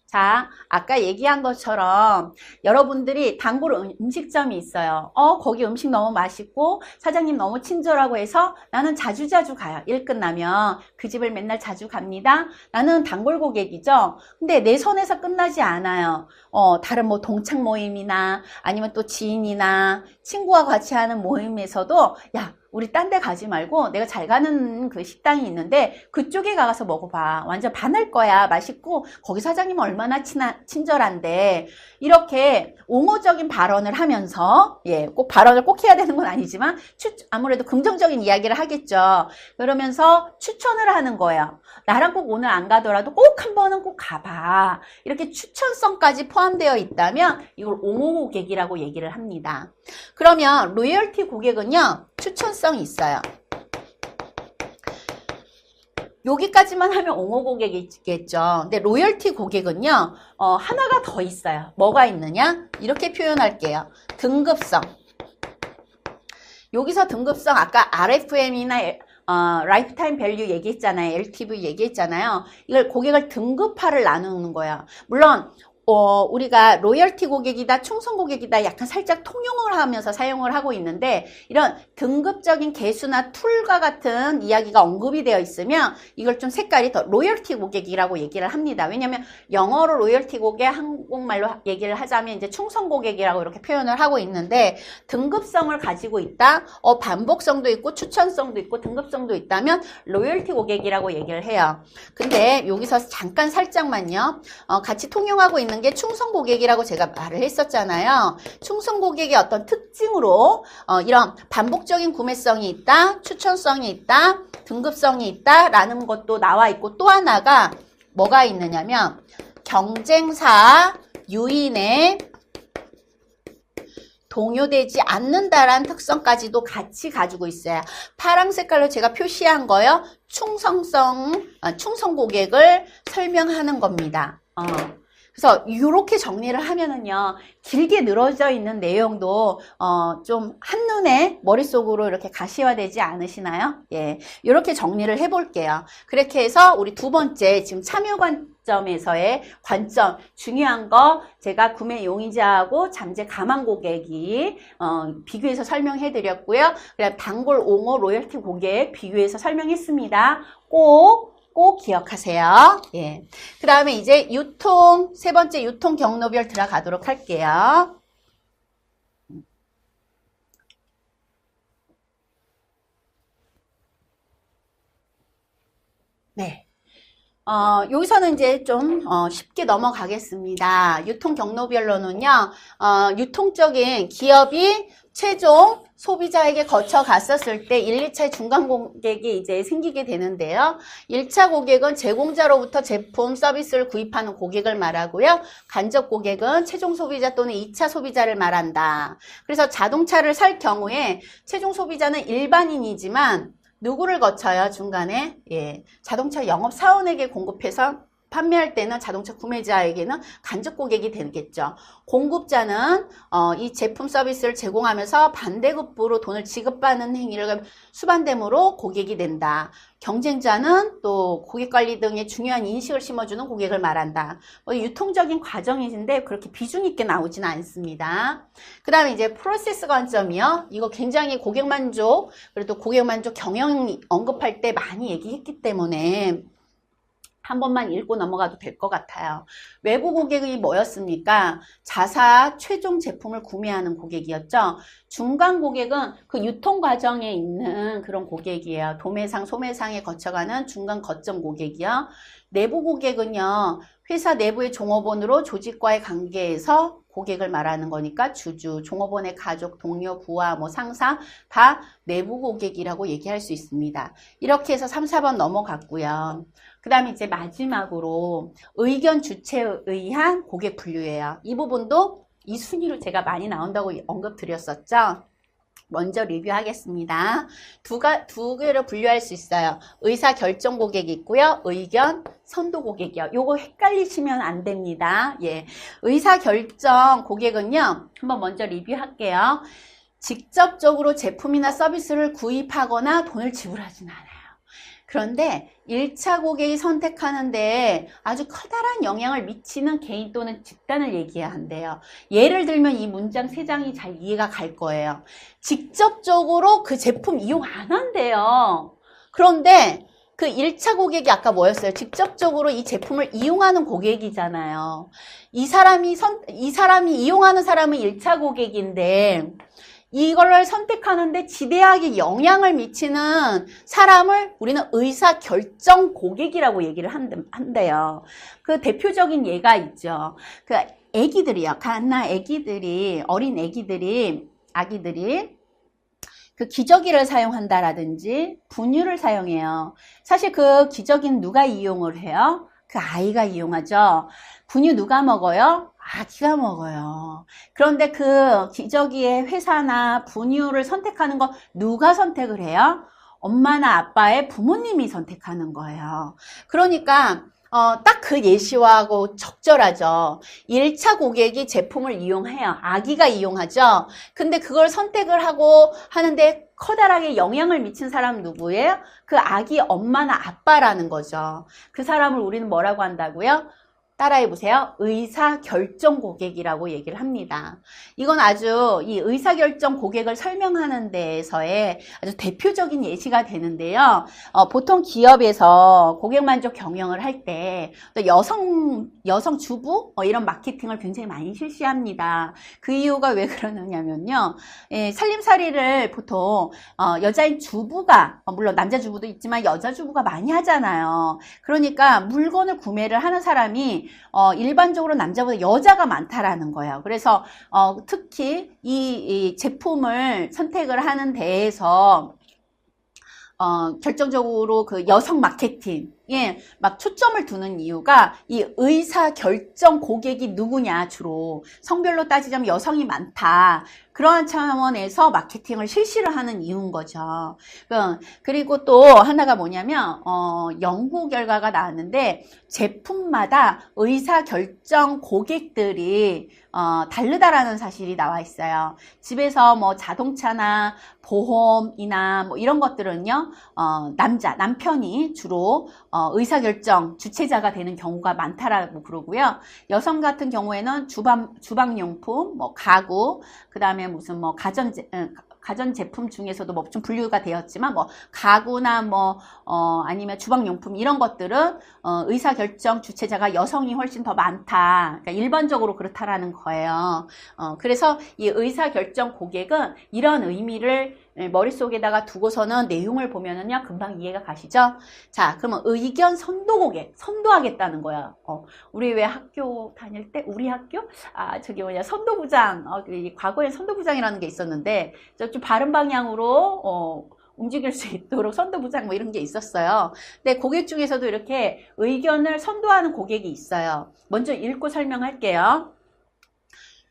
자, 아까 얘기한 것처럼 여러분들이 단골 음식점이 있어요. 거기 음식 너무 맛있고 사장님 너무 친절하고 해서 나는 자주자주 가요. 일 끝나면 그 집을 맨날 자주 갑니다. 나는 단골 고객이죠. 근데 내 선에서 끝나지 않아요. 다른 뭐 동창 모임이나 아니면 또 지인이나 친구와 같이 하는 모임에서도 야, 우리 딴 데 가지 말고 내가 잘 가는 그 식당이 있는데 그쪽에 가서 먹어봐. 완전 반할 거야. 맛있고 거기 사장님은 얼마나 친절한데 이렇게 옹호적인 발언을 하면서 꼭 발언을 꼭 해야 되는 건 아니지만 아무래도 긍정적인 이야기를 하겠죠. 그러면서 추천을 하는 거예요. 나랑 꼭 오늘 안 가더라도 꼭 한 번은 꼭 가봐. 이렇게 추천성까지 포함되어 있다면 이걸 옹호 고객이라고 얘기를 합니다. 그러면 로열티 고객은요, 추천성이 있어요. 여기까지만 하면 옹호 고객이겠죠. 근데 로열티 고객은요, 하나가 더 있어요. 뭐가 있느냐? 이렇게 표현할게요. 등급성. 여기서 등급성 아까 RFM이나 라이프타임 밸류 얘기했잖아요. LTV 얘기했잖아요. 이걸 고객을 등급화를 나누는 거예요. 물론 우리가 로열티 고객이다, 충성 고객이다 약간 살짝 통용을 하면서 사용을 하고 있는데 이런 등급적인 개수나 툴과 같은 이야기가 언급이 되어 있으면 이걸 좀 색깔이 더 로열티 고객이라고 얘기를 합니다. 왜냐하면 영어로 로열티 고객, 한국말로 얘기를 하자면 이제 충성 고객이라고 이렇게 표현을 하고 있는데 등급성을 가지고 있다, 반복성도 있고 추천성도 있고 등급성도 있다면 로열티 고객이라고 얘기를 해요. 근데 여기서 잠깐 살짝만요, 같이 통용하고 있는 게 충성 고객이라고 제가 말을 했었잖아요. 충성 고객의 어떤 특징으로 이런 반복적인 구매성이 있다, 추천성이 있다, 등급성이 있다 라는 것도 나와 있고 또 하나가 뭐가 있느냐면 경쟁사 유인에 동요되지 않는다라는 특성까지도 같이 가지고 있어요. 파란 색깔로 제가 표시한 거요. 충성 고객을 설명하는 겁니다. 그래서 이렇게 정리를 하면은요, 길게 늘어져 있는 내용도 좀 한눈에 머릿속으로 이렇게 가시화되지 않으시나요? 예, 이렇게 정리를 해볼게요. 그렇게 해서 우리 두 번째 지금 참여 관점에서의 관점, 중요한 거 제가 구매 용의자하고 잠재 가망 고객이 비교해서 설명해 드렸고요. 그다음 단골 옹호 로열티 고객 비교해서 설명했습니다. 꼭 기억하세요. 예. 그 다음에 이제 세 번째 유통 경로별 들어가도록 할게요. 네. 여기서는 이제 좀 쉽게 넘어가겠습니다. 유통 경로별로는요, 유통적인 기업이 최종 소비자에게 거쳐 갔었을 때 1, 2차의 중간 고객이 이제 생기게 되는데요. 1차 고객은 제공자로부터 제품, 서비스를 구입하는 고객을 말하고요. 간접 고객은 최종 소비자 또는 2차 소비자를 말한다. 그래서 자동차를 살 경우에 최종 소비자는 일반인이지만 누구를 거쳐요? 중간에? 예, 자동차 영업사원에게 공급해서 판매할 때는 자동차 구매자에게는 간접 고객이 되겠죠. 공급자는 이 제품 서비스를 제공하면서 반대급부로 돈을 지급받는 행위를 수반됨으로 고객이 된다. 경쟁자는 또 고객관리 등의 중요한 인식을 심어주는 고객을 말한다. 유통적인 과정인데 그렇게 비중 있게 나오지는 않습니다. 그 다음에 이제 프로세스 관점이요. 이거 굉장히 고객 만족, 그리고 또 고객 만족 경영 언급할 때 많이 얘기했기 때문에 한 번만 읽고 넘어가도 될 것 같아요. 외부 고객이 뭐였습니까? 자사 최종 제품을 구매하는 고객이었죠. 중간 고객은 그 유통 과정에 있는 그런 고객이에요. 도매상, 소매상에 거쳐가는 중간 거점 고객이요. 내부 고객은요. 회사 내부의 종업원으로 조직과의 관계에서 고객을 말하는 거니까 주주, 종업원의 가족, 동료, 부하, 상사 다 내부 고객이라고 얘기할 수 있습니다. 이렇게 해서 3, 4번 넘어갔고요. 그 다음에 이제 마지막으로 의견 주체에 의한 고객 분류예요. 이 부분도 이 순위로 제가 많이 나온다고 언급드렸었죠. 먼저 리뷰하겠습니다. 두 개를 분류할 수 있어요. 의사결정 고객이 있고요. 의견 선도 고객이요. 요거 헷갈리시면 안 됩니다. 예, 의사결정 고객은요. 한번 먼저 리뷰할게요. 직접적으로 제품이나 서비스를 구입하거나 돈을 지불하진 않아요. 그런데 1차 고객이 선택하는데 아주 커다란 영향을 미치는 개인 또는 집단을 얘기해야 한대요. 예를 들면 이 문장 3장이 잘 이해가 갈 거예요. 직접적으로 그 제품 이용 안 한대요. 그런데 그 1차 고객이 아까 뭐였어요? 직접적으로 이 제품을 이용하는 고객이잖아요. 이 사람이 이용하는 사람은 1차 고객인데 이걸 선택하는데 지대하게 영향을 미치는 사람을 우리는 의사결정 고객이라고 얘기를 한대요. 그 대표적인 예가 있죠. 그 애기들이요. 갓난 애기들이, 어린 아기들이 그 기저귀를 사용한다라든지 분유를 사용해요. 사실 그 기저귀는 누가 이용을 해요? 그 아이가 이용하죠. 분유 누가 먹어요? 아기가 먹어요. 그런데 그 기저귀의 회사나 분유를 선택하는 거 누가 선택을 해요? 엄마나 아빠의 부모님이 선택하는 거예요. 그러니까 딱 그 예시하고 적절하죠. 1차 고객이 제품을 이용해요. 아기가 이용하죠. 근데 그걸 선택을 하고 하는데 커다랗게 영향을 미친 사람 누구예요? 그 아기 엄마나 아빠라는 거죠. 그 사람을 우리는 뭐라고 한다고요? 따라해보세요. 의사결정 고객이라고 얘기를 합니다. 이건 아주 이 의사결정 고객을 설명하는 데에서의 아주 대표적인 예시가 되는데요. 보통 기업에서 고객만족 경영을 할 때 여성 주부 이런 마케팅을 굉장히 많이 실시합니다. 그 이유가 왜 그러느냐면요. 살림살이를 보통 여자인 주부가 물론 남자 주부도 있지만 여자 주부가 많이 하잖아요. 그러니까 물건을 구매를 하는 사람이 일반적으로 남자보다 여자가 많다라는 거예요. 그래서 특히 이 제품을 선택을 하는 데에서 결정적으로 그 여성 마케팅에 막 초점을 두는 이유가 이 의사결정 고객이 누구냐, 주로 성별로 따지자면 여성이 많다. 그러한 차원에서 마케팅을 실시를 하는 이유인 거죠. 그리고 또 하나가 뭐냐면 연구 결과가 나왔는데 제품마다 의사결정 고객들이 다르다라는 사실이 나와 있어요. 집에서 뭐 자동차나 보험이나 뭐 이런 것들은요, 남편이 주로 의사결정 주체자가 되는 경우가 많다라고 그러고요. 여성 같은 경우에는 주방용품, 뭐 가구, 그 다음에 무슨 뭐 가전제품 중에서도 뭐 좀 분류가 되었지만 뭐 가구나 뭐 아니면 주방용품 이런 것들은 의사결정 주체자가 여성이 훨씬 더 많다. 그러니까 일반적으로 그렇다라는 거예요. 그래서 이 의사결정 고객은 이런 의미를 머릿속에다가 두고서는 내용을 보면은요, 금방 이해가 가시죠? 자, 그러면 의견 선도 고객, 선도하겠다는 거야. 우리 왜 학교 다닐 때, 우리 학교? 저기 선도부장, 과거에 선도부장이라는 게 있었는데, 좀 바른 방향으로, 움직일 수 있도록 선도부장 뭐 이런 게 있었어요. 근데 고객 중에서도 이렇게 의견을 선도하는 고객이 있어요. 먼저 읽고 설명할게요.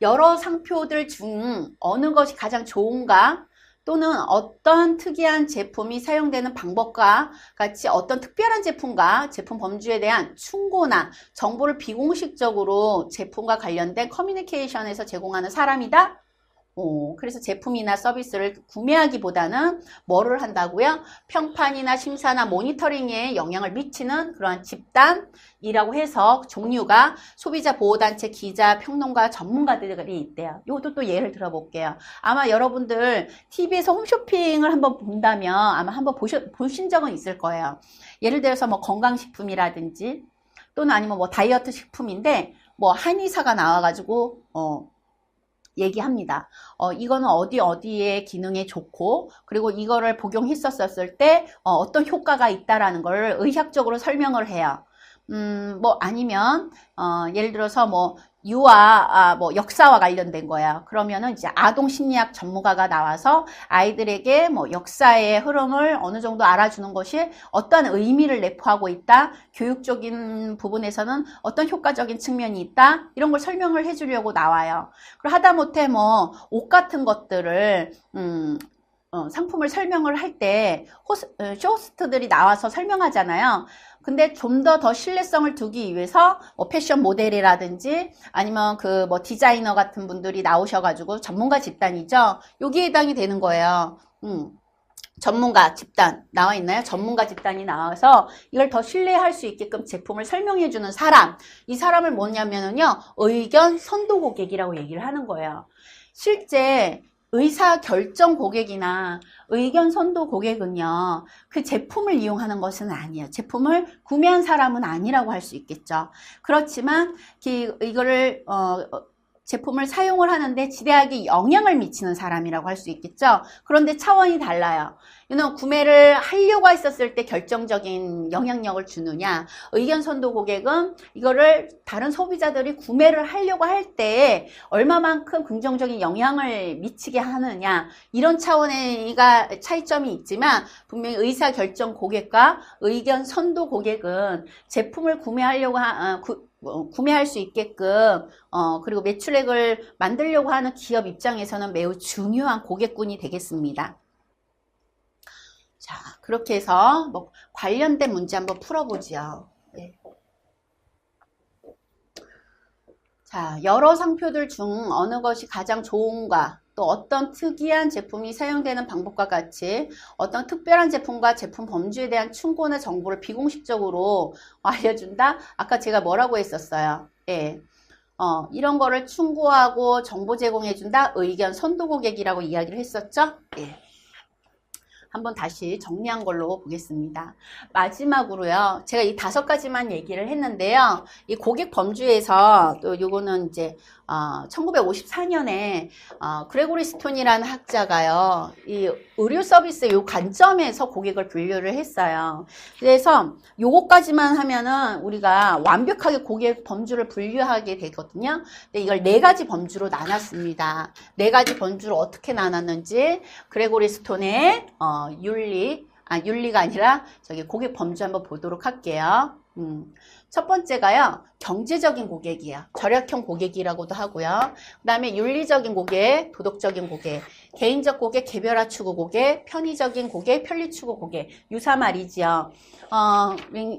여러 상표들 중 어느 것이 가장 좋은가? 또는 어떤 특이한 제품이 사용되는 방법과 같이 어떤 특별한 제품과 제품 범주에 대한 충고나 정보를 비공식적으로 제품과 관련된 커뮤니케이션에서 제공하는 사람이다? 그래서 제품이나 서비스를 구매하기보다는 뭐를 한다고요? 평판이나 심사나 모니터링에 영향을 미치는 그러한 집단이라고 해서 종류가 소비자 보호단체, 기자, 평론가, 전문가들이 있대요. 이것도 또 예를 들어볼게요. 아마 여러분들 TV에서 홈쇼핑을 한번 본다면 아마 한번 보신 적은 있을 거예요. 예를 들어서 뭐 건강식품이라든지 또는 아니면 뭐 다이어트 식품인데 뭐 한의사가 나와가지고 얘기합니다. 이거는 어디에 기능에 좋고, 그리고 이거를 복용했었을 때, 어떤 효과가 있다라는 걸 의학적으로 설명을 해요. 뭐, 아니면, 예를 들어서 뭐, 유아, 뭐, 역사와 관련된 거야. 그러면은 이제 아동 심리학 전문가가 나와서 아이들에게 뭐, 역사의 흐름을 어느 정도 알아주는 것이 어떠한 의미를 내포하고 있다. 교육적인 부분에서는 어떤 효과적인 측면이 있다. 이런 걸 설명을 해주려고 나와요. 그리고 하다못해 뭐, 옷 같은 것들을, 상품을 설명을 할 때, 쇼호스트들이 나와서 설명하잖아요. 근데 좀 더 신뢰성을 두기 위해서 뭐 패션 모델이라든지 아니면 그 뭐 디자이너 같은 분들이 나오셔가지고 전문가 집단이죠. 여기에 해당이 되는 거예요. 전문가 집단 나와 있나요? 전문가 집단이 나와서 이걸 더 신뢰할 수 있게끔 제품을 설명해주는 사람. 이 사람을 뭐냐면은요, 의견 선도 고객이라고 얘기를 하는 거예요. 실제 의사 결정 고객이나 의견 선도 고객은요, 그 제품을 이용하는 것은 아니에요. 제품을 구매한 사람은 아니라고 할 수 있겠죠. 그렇지만 이거를 제품을 사용을 하는데 지대하게 영향을 미치는 사람이라고 할 수 있겠죠. 그런데 차원이 달라요. 이는 구매를 하려고 했었을 때 결정적인 영향력을 주느냐, 의견 선도 고객은 이거를 다른 소비자들이 구매를 하려고 할 때 얼마만큼 긍정적인 영향을 미치게 하느냐, 이런 차원의 차이점이 있지만 분명히 의사 결정 고객과 의견 선도 고객은 제품을 구매할 수 있게끔 그리고 매출액을 만들려고 하는 기업 입장에서는 매우 중요한 고객군이 되겠습니다. 자, 그렇게 해서 뭐 관련된 문제 한번 풀어보죠. 네. 자, 여러 상표들 중 어느 것이 가장 좋은가, 또 어떤 특이한 제품이 사용되는 방법과 같이 어떤 특별한 제품과 제품 범주에 대한 충고나 정보를 비공식적으로 알려준다? 아까 제가 뭐라고 했었어요? 예. 이런 거를 충고하고 정보 제공해준다? 의견 선도 고객이라고 이야기를 했었죠? 예. 한번 다시 정리한 걸로 보겠습니다. 마지막으로요. 제가 이 5가지만 얘기를 했는데요. 이 고객 범주에서 또 요거는 이제 1954년에 그레고리 스톤이라는 학자가요. 이 의료 서비스 요 관점에서 고객을 분류를 했어요. 그래서 요거까지만 하면은 우리가 완벽하게 고객 범주를 분류하게 되거든요. 근데 이걸 4가지 범주로 나눴습니다. 4가지 범주로 어떻게 나눴는지 그레고리 스톤의 윤리가 아니라 저기 고객 범주 한번 보도록 할게요. 첫 번째가요, 경제적인 고객이에요. 절약형 고객이라고도 하고요. 그 다음에 윤리적인 고객, 도덕적인 고객, 개인적 고객, 개별화 추구 고객, 편의적인 고객, 편리 추구 고객. 유사 말이지요.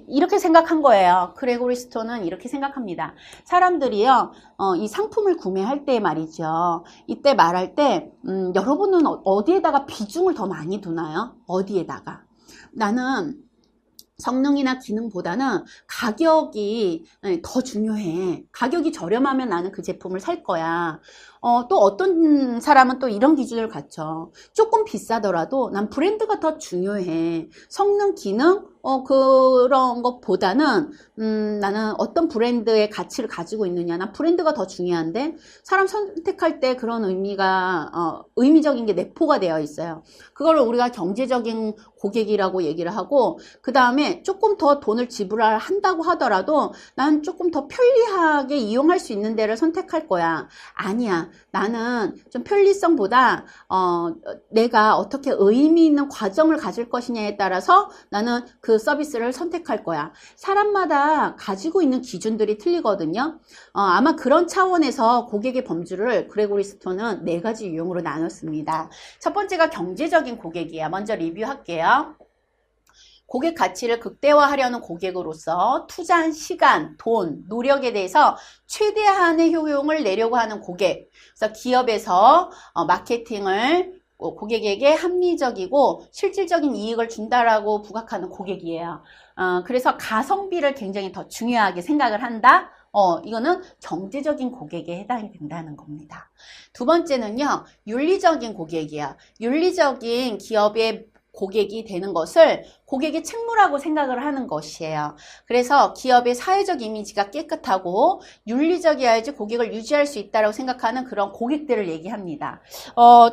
이렇게 생각한 거예요. 그레고리 스톤은 이렇게 생각합니다. 사람들이요, 이 상품을 구매할 때 말이죠. 이때 말할 때, 여러분은 어디에다가 비중을 더 많이 두나요? 어디에다가? 나는 성능이나 기능보다는 가격이 더 중요해. 가격이 저렴하면 나는 그 제품을 살 거야. 또 어떤 사람은 또 이런 기준을 갖죠. 조금 비싸더라도 난 브랜드가 더 중요해. 성능, 기능, 그런 것보다는, 나는 어떤 브랜드의 가치를 가지고 있느냐. 난 브랜드가 더 중요한데, 사람 선택할 때 그런 의미적인 게 내포가 되어 있어요. 그걸 우리가 경제적인 고객이라고 얘기를 하고, 그 다음에 조금 더 돈을 지불한다고 하더라도, 난 조금 더 편리하게 이용할 수 있는 데를 선택할 거야. 아니야. 나는 좀 편리성보다, 내가 어떻게 의미 있는 과정을 가질 것이냐에 따라서 나는 그 서비스를 선택할 거야. 사람마다 가지고 있는 기준들이 틀리거든요. 아마 그런 차원에서 고객의 범주를 그레고리 스톤은 4가지 유형으로 나눴습니다. 첫 번째가 경제적인 고객이야. 먼저 리뷰할게요. 고객 가치를 극대화하려는 고객으로서 투자한 시간, 돈, 노력에 대해서 최대한의 효용을 내려고 하는 고객. 그래서 기업에서 마케팅을 고객에게 합리적이고 실질적인 이익을 준다라고 부각하는 고객이에요. 그래서 가성비를 굉장히 더 중요하게 생각을 한다. 이거는 경제적인 고객에 해당이 된다는 겁니다. 두 번째는요, 윤리적인 고객이야. 윤리적인 기업의 고객이 되는 것을 고객의 책무라고 생각을 하는 것이에요. 그래서 기업의 사회적 이미지가 깨끗하고 윤리적이어야지 고객을 유지할 수 있다고 생각하는 그런 고객들을 얘기합니다.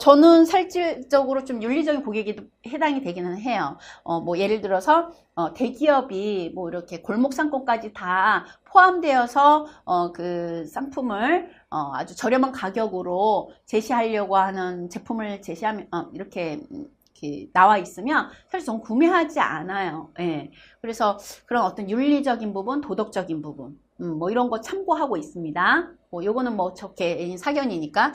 저는 실질적으로 좀 윤리적인 고객이 해당이 되기는 해요. 뭐 예를 들어서 대기업이 뭐 이렇게 골목 상권까지 다 포함되어서 그 상품을 아주 저렴한 가격으로 제시하려고 하는 제품을 제시하면 이렇게 나와 있으면 사실 전 구매하지 않아요. 예. 그래서 그런 어떤 윤리적인 부분, 도덕적인 부분, 뭐 이런 거 참고하고 있습니다. 요거는 뭐 저게 사견이니까.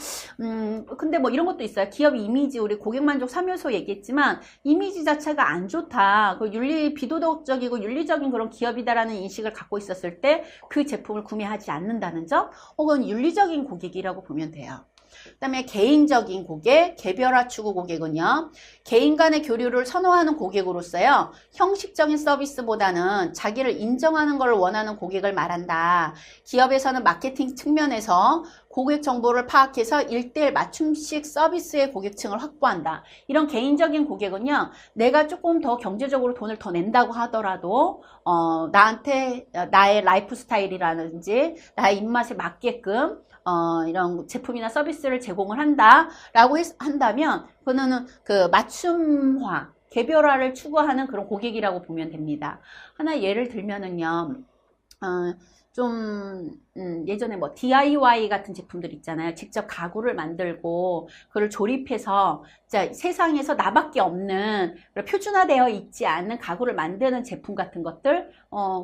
근데 뭐 이런 것도 있어요. 기업 이미지, 우리 고객 만족 3요소 얘기했지만 이미지 자체가 안 좋다. 그 비도덕적이고 윤리적인 그런 기업이다라는 인식을 갖고 있었을 때 그 제품을 구매하지 않는다는 점, 혹은 윤리적인 고객이라고 보면 돼요. 그 다음에 개인적인 고객, 개별화 추구 고객은요, 개인 간의 교류를 선호하는 고객으로서요, 형식적인 서비스보다는 자기를 인정하는 걸 원하는 고객을 말한다. 기업에서는 마케팅 측면에서 고객 정보를 파악해서 1:1 맞춤식 서비스의 고객층을 확보한다. 이런 개인적인 고객은요, 내가 조금 더 경제적으로 돈을 더 낸다고 하더라도 나한테 나의 라이프 스타일이라든지 나의 입맛에 맞게끔 이런 제품이나 서비스를 제공을 한다라고 한다면 그거는 그 맞춤화, 개별화를 추구하는 그런 고객이라고 보면 됩니다. 하나 예를 들면은요, 예전에 뭐 DIY 같은 제품들 있잖아요. 직접 가구를 만들고 그걸 조립해서 진짜 세상에서 나밖에 없는 표준화되어 있지 않는 가구를 만드는 제품 같은 것들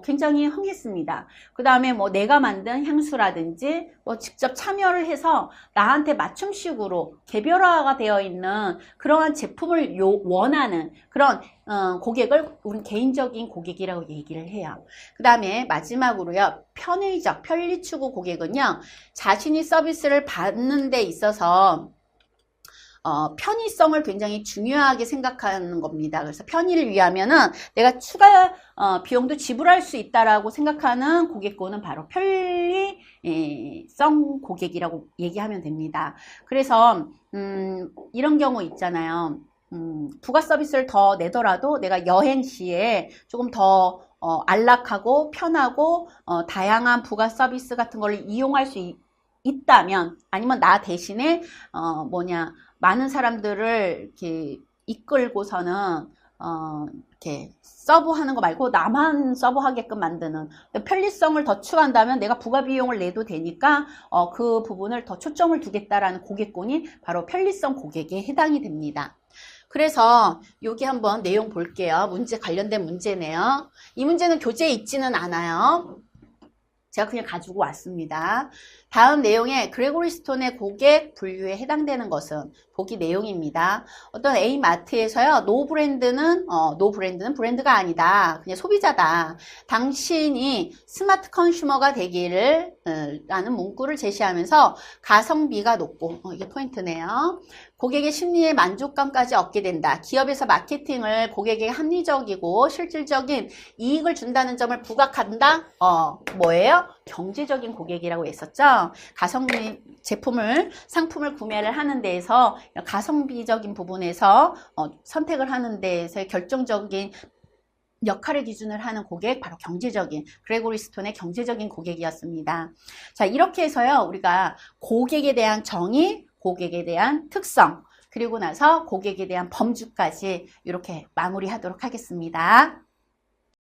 굉장히 흥했습니다. 그 다음에 뭐 내가 만든 향수라든지 뭐 직접 참여를 해서 나한테 맞춤식으로 개별화가 되어 있는 그러한 제품을 원하는 그런 고객을 우리는 개인적인 고객이라고 얘기를 해요. 그 다음에 마지막으로요, 편의적, 편리 추구 고객은요, 자신이 서비스를 받는 데 있어서 편의성을 굉장히 중요하게 생각하는 겁니다. 그래서 편의를 위하면은 내가 추가 비용도 지불할 수 있다라고 생각하는 고객군은 바로 편리성 고객이라고 얘기하면 됩니다. 그래서 이런 경우 있잖아요. 부가 서비스를 더 내더라도 내가 여행 시에 조금 더 안락하고 편하고 다양한 부가 서비스 같은 걸 이용할 수 있다면, 아니면 나 대신에 많은 사람들을 이렇게 이끌고서는 이렇게 서브하는 거 말고 나만 서브하게끔 만드는 편리성을 더 추구한다면 내가 부가 비용을 내도 되니까 그 부분을 더 초점을 두겠다라는 고객군이 바로 편리성 고객에 해당이 됩니다. 그래서 여기 한번 내용 볼게요. 문제 관련된 문제네요. 이 문제는 교재에 있지는 않아요. 제가 그냥 가지고 왔습니다. 다음 내용에 그레고리 스톤의 고객 분류에 해당되는 것은 보기 내용입니다. 어떤 A 마트에서요, 노 브랜드는 브랜드가 아니다. 그냥 소비자다. 당신이 스마트 컨슈머가 되기를 라는 문구를 제시하면서 가성비가 높고, 이게 포인트네요. 고객의 심리의 만족감까지 얻게 된다. 기업에서 마케팅을 고객에게 합리적이고 실질적인 이익을 준다는 점을 부각한다. 뭐예요? 경제적인 고객이라고 했었죠. 가성비 제품을, 상품을 구매를 하는 데에서 가성비적인 부분에서 선택을 하는 데에서의 결정적인 역할을 기준을 하는 고객, 바로 경제적인, 그레고리 스톤의 경제적인 고객이었습니다. 자, 이렇게 해서요, 우리가 고객에 대한 정의, 고객에 대한 특성, 그리고 나서 고객에 대한 범주까지 이렇게 마무리하도록 하겠습니다.